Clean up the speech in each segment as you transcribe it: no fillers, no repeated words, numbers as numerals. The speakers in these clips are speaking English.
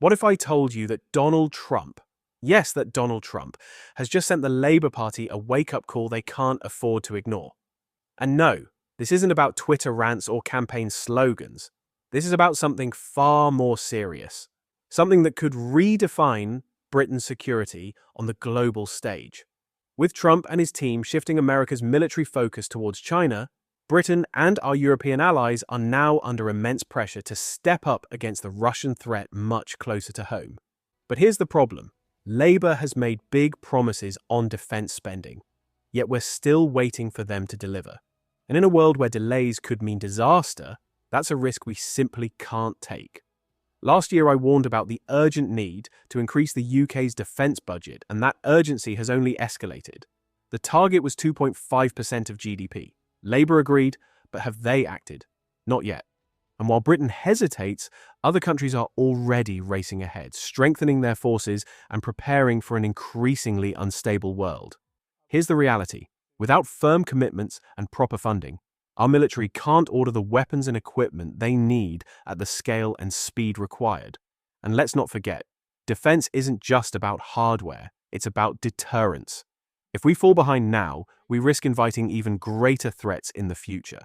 What if I told you that Donald Trump, yes, that Donald Trump, has just sent the Labour Party a wake-up call they can't afford to ignore? And no, this isn't about Twitter rants or campaign slogans. This is about something far more serious. Something that could redefine Britain's security on the global stage. With Trump and his team shifting America's military focus towards China, Britain and our European allies are now under immense pressure to step up against the Russian threat much closer to home. But here's the problem. Labour has made big promises on defence spending, yet we're still waiting for them to deliver. And in a world where delays could mean disaster, that's a risk we simply can't take. Last year I warned about the urgent need to increase the UK's defence budget, and that urgency has only escalated. The target was 2.5% of GDP. Labour agreed, but have they acted? Not yet. And while Britain hesitates, other countries are already racing ahead, strengthening their forces and preparing for an increasingly unstable world. Here's the reality. Without firm commitments and proper funding, our military can't order the weapons and equipment they need at the scale and speed required. And let's not forget, defense isn't just about hardware, it's about deterrence. If we fall behind now, we risk inviting even greater threats in the future.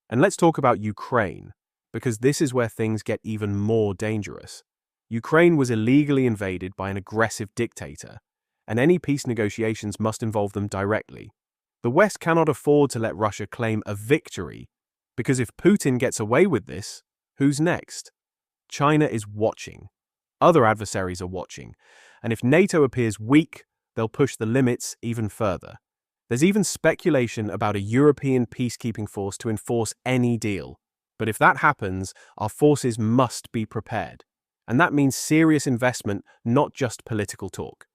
And let's talk about Ukraine, because this is where things get even more dangerous. Ukraine was illegally invaded by an aggressive dictator, and any peace negotiations must involve them directly. The West cannot afford to let Russia claim a victory, because if Putin gets away with this, who's next? China is watching. Other adversaries are watching. And if NATO appears weak, they'll push the limits even further. There's even speculation about a European peacekeeping force to enforce any deal. But if that happens, our forces must be prepared. And that means serious investment, not just political talk.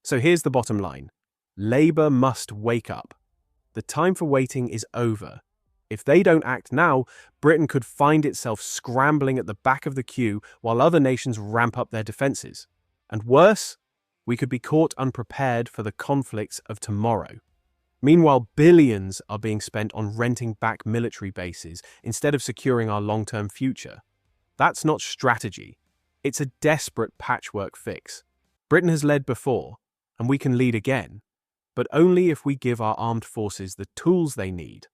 So here's the bottom line. Labour must wake up. The time for waiting is over. If they don't act now, Britain could find itself scrambling at the back of the queue while other nations ramp up their defences. And worse, we could be caught unprepared for the conflicts of tomorrow. Meanwhile, billions are being spent on renting back military bases instead of securing our long-term future. That's not strategy. It's a desperate patchwork fix. Britain has led before, and we can lead again. But only if we give our armed forces the tools they need.